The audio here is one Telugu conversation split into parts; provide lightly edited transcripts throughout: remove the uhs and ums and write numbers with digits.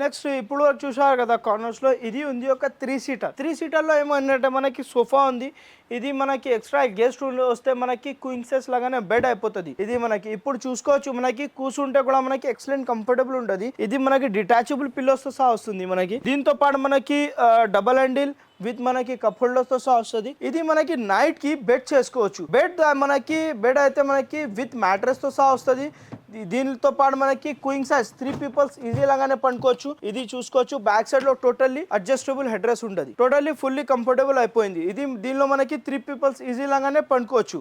నెక్స్ట్ ఇప్పుడు చూసారు కదా కార్నర్స్ లో ఇది ఉంది ఒక 3 సీటర్ లో ఏమంటే మనకి సోఫా ఉంది. ఇది మనకి ఎక్స్ట్రా గెస్ట్ వస్తే మనకి క్వీన్ సైజ్ లాగానే బెడ్ అయిపోతుంది. ఇది మనకి ఇప్పుడు చూసుకోవచ్చు, మనకి కూర్చుంటే కూడా మనకి ఎక్సలెంట్ కంఫర్టబుల్ ఉంటుంది. ఇది మనకి డిటాచబుల్ పిల్లోస్ తో సహా వస్తుంది. మనకి దీంతో పాటు మనకి డబల్ హ్యాండిల్ విత్ మనకి కప్ హోల్డర్స్ తో సహా వస్తుంది. ఇది మనకి నైట్ కి బెడ్ చేసుకోవచ్చు. మనకి బెడ్ అయితే మనకి విత్ మ్యాట్రెస్ తో సహా వస్తుంది. దీనితో పాటు మనకి క్వీన్ సైజ్ 3 పీపుల్స్ ఈజీ లాగానే పండుకోవచ్చు. ఇది చూసుకోవచ్చు, బ్యాక్ సైడ్ లో టోటల్లీ అడ్జస్టబుల్ హెడ్ రెస్ట్ ఉంటుంది. టోటల్లీ ఫుల్లీ కంఫర్టబుల్ అయిపోయింది. దీనిలో మనకి 3 పీపుల్స్ ఈజీ లాగానే పండుకోవచ్చు.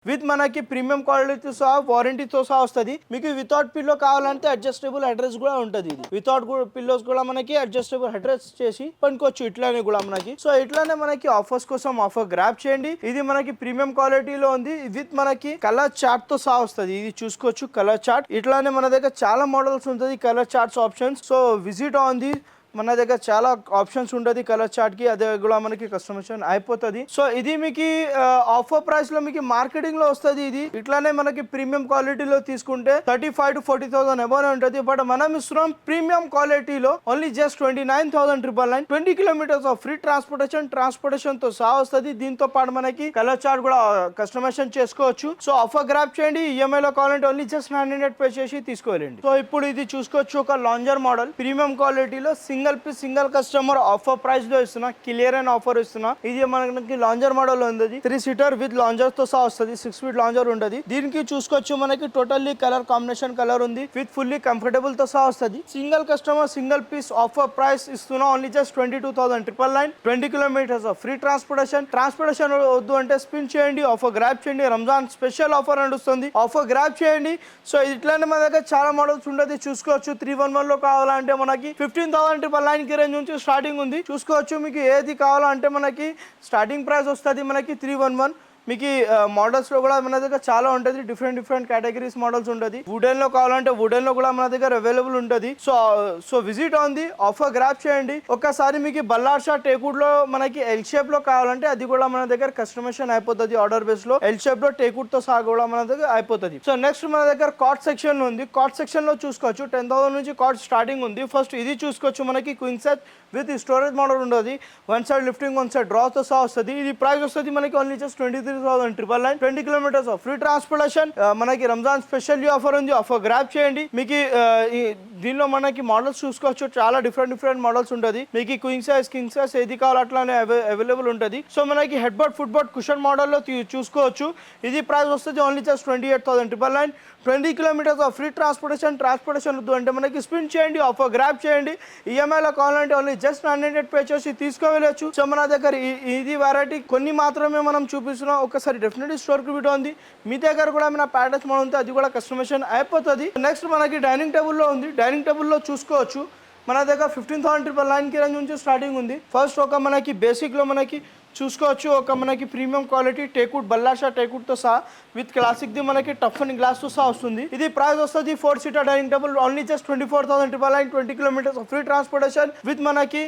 విత్ మనకి ప్రీమియం క్వాలిటీతో సహా వారంటీతో సహా వస్తుంది. మీకు వితౌట్ పిల్లో కావాలంటే అడ్జస్టబుల్ అడ్రస్ కూడా ఉంటుంది. ఇది వితౌట్ పిల్లోస్ కూడా మనకి అడ్జస్టబుల్ అడ్రస్ చేసి పండుకోవచ్చు. ఇట్లానే కూడా మనకి ఇట్లానే మనకి ఆఫర్స్ కోసం ఆఫర్ గ్రాప్ చేయండి. ఇది మనకి ప్రీమియం క్వాలిటీలో ఉంది. విత్ మనకి కలర్ చార్ట్ తో సహా వస్తుంది. ఇది చూసుకోవచ్చు, కలర్ చార్ట్. ఇట్లానే మన దగ్గర చాలా మోడల్స్ ఉంటుంది, colour charts options. Visit on the మన దగ్గర చాలా ఆప్షన్స్ ఉంటుంది కలర్ చార్ట్ కి. అదే కూడా మనకి కస్టమైజేషన్ అయిపోతుంది. ఇది మీకు ఆఫర్ ప్రైస్ లో మీకు మార్కెటింగ్ లో వస్తుంది. ఇది ఇట్లానే మనకి ప్రీమియం క్వాలిటీలో తీసుకుంటే 35,000 to 40,000 అబౌవ్ ఉంటుంది. బట్ మనం ఇస్తున్నాం ప్రీమియం క్వాలిటీలో only just 29,999. 20 kilometers of free transportation తో సహా వస్తుంది. దీంతో పాటు మనకి కలర్ చార్ట్ కూడా కస్టమైజేషన్ చేసుకోవచ్చు. ఆఫర్ గ్రాప్ చేయండి. ఈఎంఐ లో కావాలంటే ఓన్లీ జస్ట్ 900 పే చేసి తీసుకోవాలండి. ఇప్పుడు ఇది చూసుకోవచ్చు, ఒక లాంజర్ మోడల్ ప్రీమియం క్వాలిటీలో సింగిల్ కస్టమర్ ఆఫర్ ప్రైస్ లో ఇస్తున్నా, క్లియర్ అండ్ ఆఫర్ ఇస్తున్నా. ఇది మనకి లాంజర్ మోడల్ ఉంది. 3 సీటర్ విత్ లాంజర్ తో సహా వస్తుంది. 6 feet లాంజర్ ఉంటుంది. దీనికి చూసుకోవచ్చు, మనకి టోటల్లీ కలర్ కాంబినేషన్ కలర్ ఉంది. విత్ ఫుల్లీ కంఫర్టబుల్ తో సహా వస్తుంది. Single customer single piece offer price ఇస్తున్నా, only just 22,999. 20 kilometers of free transportation వద్దు అంటే స్పిన్ చేయండి, ఆఫర్ గ్రాప్ చేయండి. రంజాన్ స్పెషల్ ఆఫర్ నడుస్తుంది, ఆఫర్ గ్రాప్ చేయండి. ఇట్లానే మన దగ్గర చాలా మోడల్స్ ఉంటుంది. చూసుకోవచ్చు, 311 లో కావాలంటే మనకి 15,999 కి రేంజ్ నుంచి స్టార్టింగ్ ఉంది. చూసుకోవచ్చు, మీకు ఏది కావాలంటే మనకి స్టార్టింగ్ ప్రైస్ వస్తుంది మనకి 311. మీకు మోడల్స్ లో కూడా మన దగ్గర చాలా ఉంటుంది. డిఫరెంట్ కేటగిరీస్ మోడల్స్ ఉంటుంది. వుడెన్ లో కావాలంటే వుడెన్ లో కూడా మన దగ్గర అవైలబుల్ ఉంటుంది. Visit on the offer grab చేయండి. ఒక్కసారి మీకు బల్లార్షా టేకుడ్ లో మనకి ఎల్ షేప్ లో కావాలంటే అది కూడా మన దగ్గర కస్టమైజేషన్ అయిపోతుంది. ఆర్డర్ బేస్ లో ఎల్ షేప్ లో టేకుడ్ తో సహా కూడా మన దగ్గర అయిపోతుంది. నెక్స్ట్ మన దగ్గర కాట్ సెక్షన్ ఉంది. కాట్ సెక్షన్ లో చూసుకోవచ్చు, 10,000 నుంచి కాట్ స్టార్టింగ్ ఉంది. ఫస్ట్ ఇది చూసుకోవచ్చు, మనకి queen size with storage model ఉంటుంది. One side lifting, one side draw తో సహా వస్తుంది. ఇది ప్రైస్ వస్తుంది మనకి only just 23,999. 20 kilometers of free transportation. మనకి రంజాన్ స్పెషల్ ఆఫర్ ఉంది, ఆఫర్ గ్రాప్ చేయండి. మీకు దీనిలో మనకి మోడల్స్ చూసుకోవచ్చు, చాలా డిఫరెంట్ మోడల్స్ ఉంటుంది. మీకు క్వీన్ సైజ్, కింగ్ సైజ్ ఏది కావాలి అట్లానే అవైలబుల్ ఉంటుంది. మనకి head board, foot board, cushion model లో చూసుకోవచ్చు. ఇది ప్రైస్ వస్తుంది only just 28,999. 20 kilometers of free transportation వద్దు అంటే మనకి స్పిన్ చేయండి, ఆఫర్ గ్రాప్ చేయండి. ఈఎంఐ లో కావాలంటే ఓన్లీ జస్ట్ 900 పే చేసి తీసుకోవెళ్ళచ్చు. మన దగ్గర ఇది వెరైటీ కొన్ని మాత్రమే మనం చూపిస్తున్నాం. ఒకసారి డెఫినెట్లీ స్టోర్ కి వీడియో ఉంది. మీ దగ్గర కూడా ఏమైనా ప్యాటర్న్స్ మోడల్ ఉంటే అది కూడా కస్టమైజేషన్ అయిపోతుంది. నెక్స్ట్ మనకి డైనింగ్ టేబుల్ లో ఉంది. డైనింగ్ టేబుల్ లో చూసుకోవచ్చు, మన దగ్గర 15,999 కి రేంజ్ నుంచి స్టార్టింగ్ ఉంది. ఫస్ట్ ఒక మనకి బేసిక్ లో మనకి చూసుకోవచ్చు, ఒక మనకి premium quality teakwood, Ballarshah teakwood తో సహా విత్ క్లాసిక్ ది మనకి టఫ్ అండ్ గ్లాస్ తో సహా వస్తుంది. ఇది ప్రైస్ వస్తుంది 4 seater dining table only just 24,999. 20 kilometers of free transportation with మనకి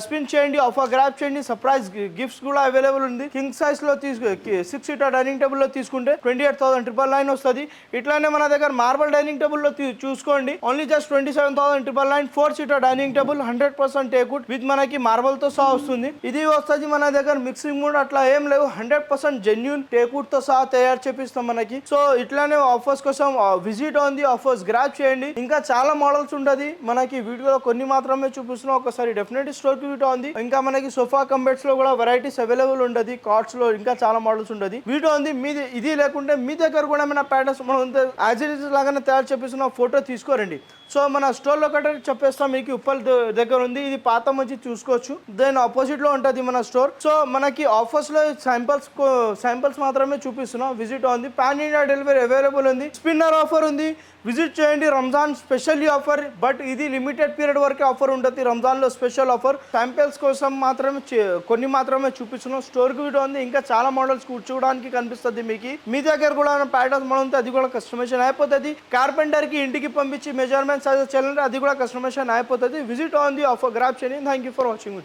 స్పిన్ చేయండి, ఆఫర్ గ్రాప్ చేయండి. సర్ప్రైజ్ గిఫ్ట్స్ కూడా అవైలబుల్ ఉంది. కింగ్ సైజ్ లో 6 seater డైనింగ్ టేబుల్ లో తీసుకుంటే 28,999 వస్తుంది. ఇట్లానే మన దగ్గర మార్బల్ డైనింగ్ టేబుల్ లో చూసుకోండి, only just 27,999. 4 seater dining table 100% teakwood with మనకి మార్బల్ తో సహా వస్తుంది. ఇది వస్తుంది మన దగ్గర మిక్సింగ్ మూడ్ అట్లా ఏం లేవు, 100% జెన్యూన్ టేకుడ్ తో సహా తయారు చేపిస్తాం మనకి. ఇట్లానే ఆఫర్స్ కోసం visit on the offers grab చేయండి. ఇంకా చాలా మోడల్స్ ఉంటుంది. మనకి వీడియోలో కొన్ని మాత్రమే చూపిస్తున్నాం. ఒకసారి డెఫినెట్లీ స్టోర్ కి వీడియో ఉంది. ఇంకా మనకి సోఫా కంబెట్స్ లో కూడా వెరైటీస్ అవైలబుల్ ఉంటుంది. కార్డ్స్ లో ఇంకా చాలా మోడల్స్ ఉంటుంది. వీడియో ఉంది. ఇది లేకుంటే మీ దగ్గర కూడా ఏమైనా ప్యాటర్న్స్ మనం యాజ్ ఇట్ ఇస్ లాగానే తయారు చేపిస్తున్న ఫోటో తీసుకోరండి. మన స్టోర్ లో కట్ట చెప్పేస్తాం. మీకు ఉప్పల్ దగ్గర ఉంది. ఇది పాత మంచి చూసుకోవచ్చు. దాని ఆపోజిట్ లో ఉంటుంది మన స్టోర్. మనకి ఆఫర్స్ లో శాంపిల్స్ మాత్రమే చూపిస్తున్నాం. విజిట్ ఉంది. పాన్ ఇండియా డెలివరీ అవైలబుల్ ఉంది. స్పిన్నర్ ఆఫర్ ఉంది, విజిట్ చేయండి. రంజాన్ స్పెషల్ ఆఫర్, బట్ ఇది లిమిటెడ్ పీరియడ్ వరకే ఆఫర్ ఉంటుంది. రంజాన్ లో స్పెషల్ ఆఫర్. శాంపిల్స్ కోసం మాత్రమే కొన్ని మాత్రమే చూపిస్తున్నాం. స్టోర్ కి వీడియో ఉంది. ఇంకా చాలా మోడల్స్ చూడడానికి కనిపిస్తుంది. మీకు మీ దగ్గర కూడా ప్యాటర్న్స్ మోడల్ ఉంటే అది కూడా కస్టమైజేషన్ అయిపోతుంది. కార్పెంటర్ కి ఇంటికి పంపించి మెజర్మెంట్ సజెస్ట్ చేయాలంటే అది కూడా కస్టమైజేషన్ అయిపోతుంది. Visit on the offer grab చేయండి. Thank you for watching.